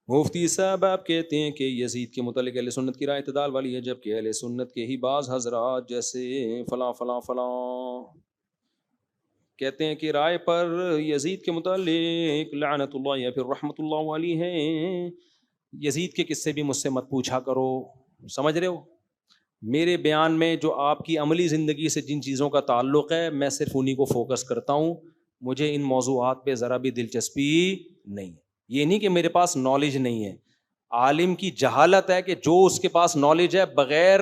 مفتی صاحب آپ کہتے ہیں کہ یزید کے متعلق اہل سنت کی رائے اعتدال والی ہے، جبکہ اہل سنت کے ہی بعض حضرات جیسے فلاں فلاں فلاں کہتے ہیں کہ رائے پر یزید کے متعلق لعنت اللہ یا پھر رحمت اللہ والی ہے۔ یزید کے قصے بھی مجھ سے مت پوچھا کرو، سمجھ رہے ہو؟ میرے بیان میں جو آپ کی عملی زندگی سے جن چیزوں کا تعلق ہے میں صرف انہی کو فوکس کرتا ہوں، مجھے ان موضوعات پہ ذرا بھی دلچسپی نہیں ہے۔ یہ نہیں کہ میرے پاس نالج نہیں ہے، عالم کی جہالت ہے کہ جو اس کے پاس نالج ہے بغیر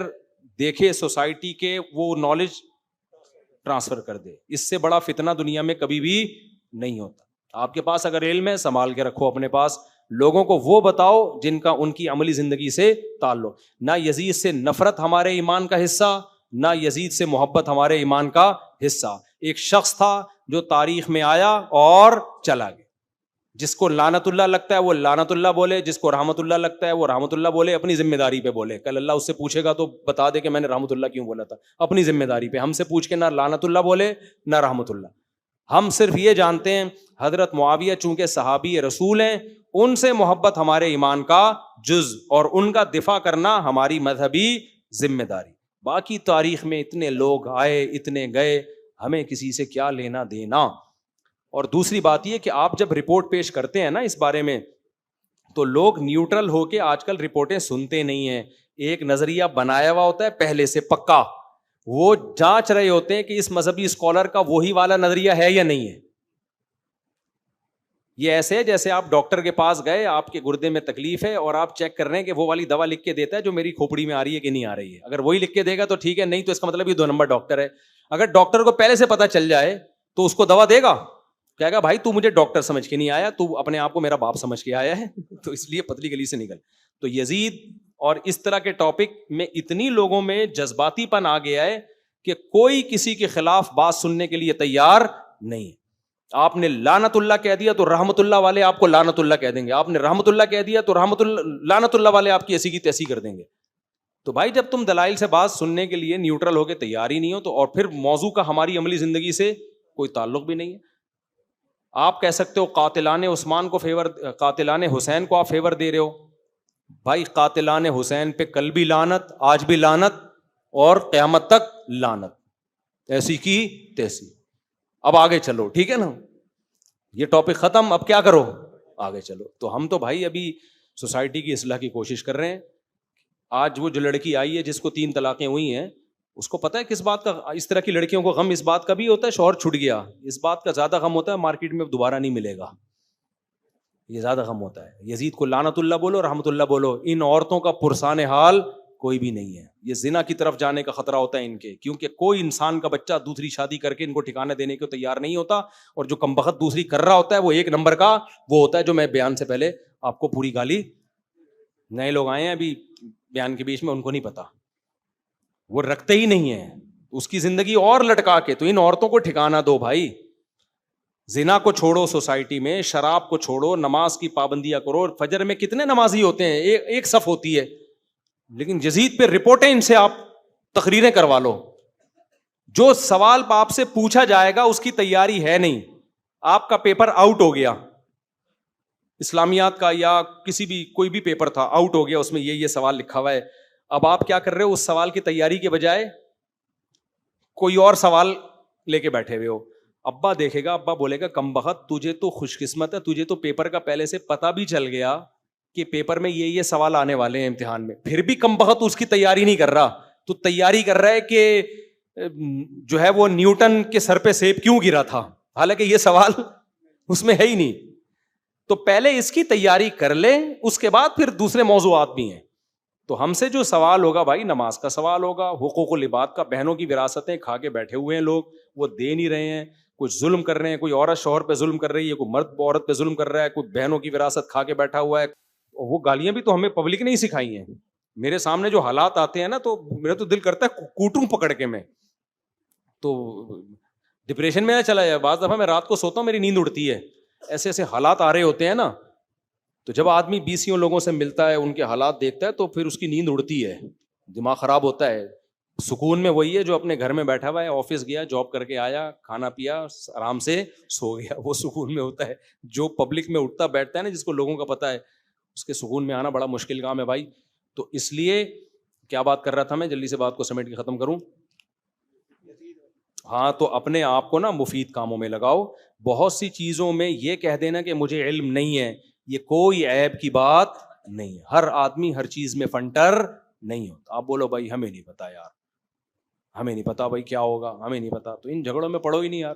دیکھے سوسائٹی کے وہ نالج ٹرانسفر کر دے۔ اس سے بڑا فتنہ دنیا میں کبھی بھی نہیں ہوتا۔ آپ کے پاس اگر علم ہے سنبھال کے رکھو اپنے پاس، لوگوں کو وہ بتاؤ جن کا ان کی عملی زندگی سے تعلق۔ نہ یزید سے نفرت ہمارے ایمان کا حصہ، نہ یزید سے محبت ہمارے ایمان کا حصہ۔ ایک شخص تھا جو تاریخ میں آیا اور چلا گیا، جس کو لعنت اللہ لگتا ہے وہ لعنت اللہ بولے، جس کو رحمت اللہ لگتا ہے وہ رحمت اللہ بولے، اپنی ذمہ داری پہ بولے۔ کل اللہ اس سے پوچھے گا تو بتا دے کہ میں نے رحمت اللہ کیوں بولا تھا، اپنی ذمہ داری پہ۔ ہم سے پوچھ کے نہ لعنت اللہ بولے نہ رحمت اللہ۔ ہم صرف یہ جانتے ہیں حضرت معاویہ چونکہ صحابی رسول ہیں، ان سے محبت ہمارے ایمان کا جز اور ان کا دفاع کرنا ہماری مذہبی ذمہ داری۔ باقی تاریخ میں اتنے لوگ آئے اتنے گئے، ہمیں کسی سے کیا لینا دینا۔ اور دوسری بات یہ کہ آپ جب رپورٹ پیش کرتے ہیں نا اس بارے میں، تو لوگ نیوٹرل ہو کے آج کل رپورٹیں سنتے نہیں ہیں، ایک نظریہ بنایا ہوا ہوتا ہے پہلے سے پکا، وہ جانچ رہے ہوتے ہیں کہ اس مذہبی اسکالر کا وہی والا نظریہ ہے یا نہیں ہے۔ یہ ایسے ہے جیسے آپ ڈاکٹر کے پاس گئے، آپ کے گردے میں تکلیف ہے اور آپ چیک کر رہے ہیں کہ وہ والی دوا لکھ کے دیتا ہے جو میری کھوپڑی میں آ رہی ہے کہ نہیں آ رہی ہے۔ اگر وہی لکھ کے دے گا تو ٹھیک ہے، نہیں تو اس کا مطلب یہ 2 نمبر ڈاکٹر ہے۔ اگر ڈاکٹر کو پہلے سے پتا چل جائے تو اس کو دوا دے گا؟ کہے گا بھائی تو مجھے ڈاکٹر سمجھ کے نہیں آیا، تو اپنے آپ کو میرا باپ سمجھ کے آیا ہے تو اس لیے پتلی گلی سے نکل۔ تو یزید اور اس طرح کے ٹاپک میں اتنی لوگوں میں جذباتی پن آ گیا ہے کہ کوئی کسی کے خلاف بات سننے کے لیے تیار نہیں ہے۔ آپ نے لعنت اللہ کہہ دیا تو رحمت اللہ والے آپ کو لعنت اللہ کہہ دیں گے، آپ نے رحمت اللہ کہہ دیا تو لعنت اللہ والے آپ کی ایسی کی تیسی کر دیں گے۔ تو بھائی جب تم دلائل سے بات سننے کے لیے نیوٹرل ہو کے تیار ہی نہیں ہو تو، اور پھر موضوع کا ہماری عملی زندگی سے کوئی تعلق بھی نہیں ہے۔ آپ کہہ سکتے ہو قاتلان عثمان کو فیور، قاتلان حسین کو آپ فیور دے رہے ہو۔ بھائی قاتلان حسین پہ کل بھی لعنت، آج بھی لعنت اور قیامت تک لعنت، ایسی کی تیسی۔ اب آگے چلو، ٹھیک ہے نا، یہ ٹاپک ختم، اب کیا کرو، آگے چلو۔ تو ہم تو بھائی ابھی سوسائٹی کی اصلاح کی کوشش کر رہے ہیں۔ آج وہ جو لڑکی آئی ہے جس کو 3 طلاقیں ہوئی ہیں، اس کو پتہ ہے کس بات کا، اس طرح کی لڑکیوں کو غم اس بات کا بھی ہوتا ہے شوہر چھٹ گیا، اس بات کا زیادہ غم ہوتا ہے مارکیٹ میں دوبارہ نہیں ملے گا، یہ زیادہ غم ہوتا ہے۔ یزید کو لعنت اللہ بولو رحمت اللہ بولو، ان عورتوں کا پرسان حال کوئی بھی نہیں ہے۔ یہ زنا کی طرف جانے کا خطرہ ہوتا ہے ان کے، کیونکہ کوئی انسان کا بچہ دوسری شادی کر کے ان کو ٹھکانہ دینے کو تیار نہیں ہوتا، اور جو کمبخت دوسری کر رہا ہوتا ہے وہ 1 نمبر کا وہ ہوتا ہے، جو میں بیان سے پہلے آپ کو پوری گالی، نئے لوگ آئے ہیں ابھی بیان کے بیچ میں، ان کو نہیں پتا، وہ رکھتے ہی نہیں ہیں اس کی زندگی اور لٹکا کے۔ تو ان عورتوں کو ٹھکانہ دو بھائی، زنا کو چھوڑو، سوسائٹی میں شراب کو چھوڑو، نماز کی پابندیاں کرو۔ فجر میں کتنے نمازی ہوتے ہیں، ایک صف ہوتی ہے، لیکن یزید پہ رپورٹیں ان سے آپ تقریریں کروا لو، جو سوال آپ سے پوچھا جائے گا اس کی تیاری ہے نہیں، آپ کا پیپر آؤٹ ہو گیا، اسلامیات کا یا کسی بھی کوئی بھی پیپر تھا آؤٹ ہو گیا، اس میں یہ سوال لکھا ہوا ہے، اب آپ کیا کر رہے ہو، اس سوال کی تیاری کے بجائے کوئی اور سوال لے کے بیٹھے ہوئے ہو۔ ابا دیکھے گا، ابا بولے گا کم بخت تجھے تو خوش قسمت ہے، تجھے تو پیپر کا پہلے سے پتہ بھی چل گیا کہ پیپر میں یہ سوال آنے والے ہیں امتحان میں، پھر بھی کم بخت اس کی تیاری نہیں کر رہا، تو تیاری کر رہا ہے کہ جو ہے وہ نیوٹن کے سر پہ سیب کیوں گرا تھا، حالانکہ یہ سوال اس میں ہے ہی نہیں۔ تو پہلے اس کی تیاری کر لیں، اس کے بعد پھر دوسرے موضوعات بھی ہیں۔ تو ہم سے جو سوال ہوگا بھائی نماز کا سوال ہوگا، حقوق العباد کا، بہنوں کی وراثتیں کھا کے بیٹھے ہوئے ہیں لوگ، وہ دے نہیں رہے ہیں، کچھ ظلم کر رہے ہیں، کوئی عورت شوہر پہ ظلم کر رہی ہے، کوئی مرد عورت پہ ظلم کر رہا ہے، کوئی بہنوں کی وراثت کھا کے بیٹھا ہوا ہے۔ وہ گالیاں بھی تو ہمیں پبلک نے ہی سکھائی ہیں۔ میرے سامنے جو حالات آتے ہیں نا تو میرا تو دل کرتا ہے کوٹوں پکڑ کے میں، تو ڈپریشن میں نہ چلا جائے۔ بعض دفعہ میں رات کو سوتا ہوں میری نیند اڑتی ہے، ایسے ایسے حالات آ رہے ہوتے ہیں نا، تو جب آدمی 20 لوگوں سے ملتا ہے، ان کے حالات دیکھتا ہے، تو پھر اس کی نیند اڑتی ہے، دماغ خراب ہوتا ہے۔ سکون میں وہی ہے جو اپنے گھر میں بیٹھا ہوا ہے، آفس گیا، جاب کر کے آیا، کھانا پیا، آرام سے سو گیا، وہ سکون میں ہوتا ہے۔ جو پبلک میں اٹھتا بیٹھتا ہے نا، جس کو لوگوں کا پتہ ہے، اس کے سکون میں آنا بڑا مشکل کام ہے بھائی. تو اس لیے کیا بات کر رہا تھا میں, جلدی سے بات کو سمیٹ کے ختم کروں. ہاں, تو اپنے آپ کو نا مفید کاموں میں لگاؤ. بہت سی چیزوں میں یہ کہہ دینا کہ مجھے علم نہیں ہے, یہ کوئی عیب کی بات نہیں ہے. ہر آدمی ہر چیز میں فنٹر نہیں ہوتا. آپ بولو بھائی ہمیں نہیں پتا یار, ہمیں نہیں پتا بھائی کیا ہوگا, ہمیں نہیں پتا, تو ان جھگڑوں میں پڑھو ہی نہیں یار.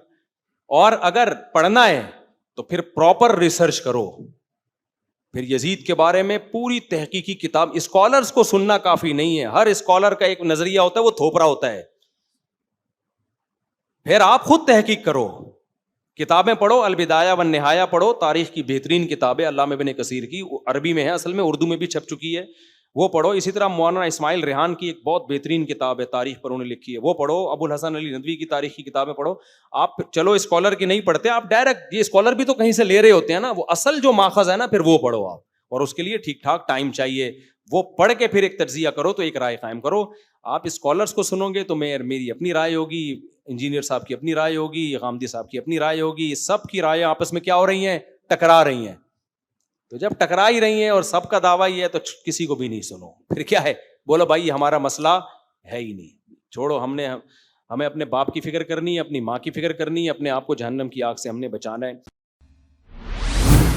اور اگر پڑھنا ہے تو پھر پراپر ریسرچ کرو. پھر یزید کے بارے میں پوری تحقیقی کتاب, اسکالرز کو سننا کافی نہیں ہے, ہر اسکالر کا ایک نظریہ ہوتا ہے, وہ تھوپرا ہوتا ہے. پھر آپ خود تحقیق کرو, کتابیں پڑھو, البدایہ والنہایہ پڑھو, تاریخ کی بہترین کتاب ہے علامہ ابن کثیر کی, عربی میں ہے اصل میں, اردو میں بھی چھپ چکی ہے, وہ پڑھو. اسی طرح مولانا اسماعیل ریحان کی ایک بہت بہترین کتاب ہے, تاریخ پر انہوں نے لکھی ہے, وہ پڑھو. ابو الحسن علی ندوی کی تاریخ کی کتابیں پڑھو. آپ چلو اسکالر کی نہیں پڑھتے, آپ ڈائریکٹ, یہ اسکالر بھی تو کہیں سے لے رہے ہوتے ہیں نا, وہ اصل جو ماخذ ہے نا پھر وہ پڑھو آپ, اور اس کے لیے ٹھیک ٹھاک ٹائم چاہیے. وہ پڑھ کے پھر ایک تجزیہ کرو تو ایک رائے قائم کرو. آپ اسکالرس کو سنو گے تو میری اپنی رائے ہوگی, انجینئر صاحب کی اپنی رائے ہوگی, غامدی صاحب کی اپنی رائے ہوگی, سب کی رائے آپس میں کیا ہو رہی ہیں, ٹکرا رہی ہیں. تو جب ٹکرا ہی رہی ہیں اور سب کا دعویٰ یہ ہے تو کسی کو بھی نہیں سنو. پھر کیا ہے, بولو بھائی ہمارا مسئلہ ہے ہی نہیں, چھوڑو. ہمیں اپنے باپ کی فکر کرنی ہے, اپنی ماں کی فکر کرنی ہے, اپنے آپ کو جہنم کی آگ سے ہم نے بچانا ہے.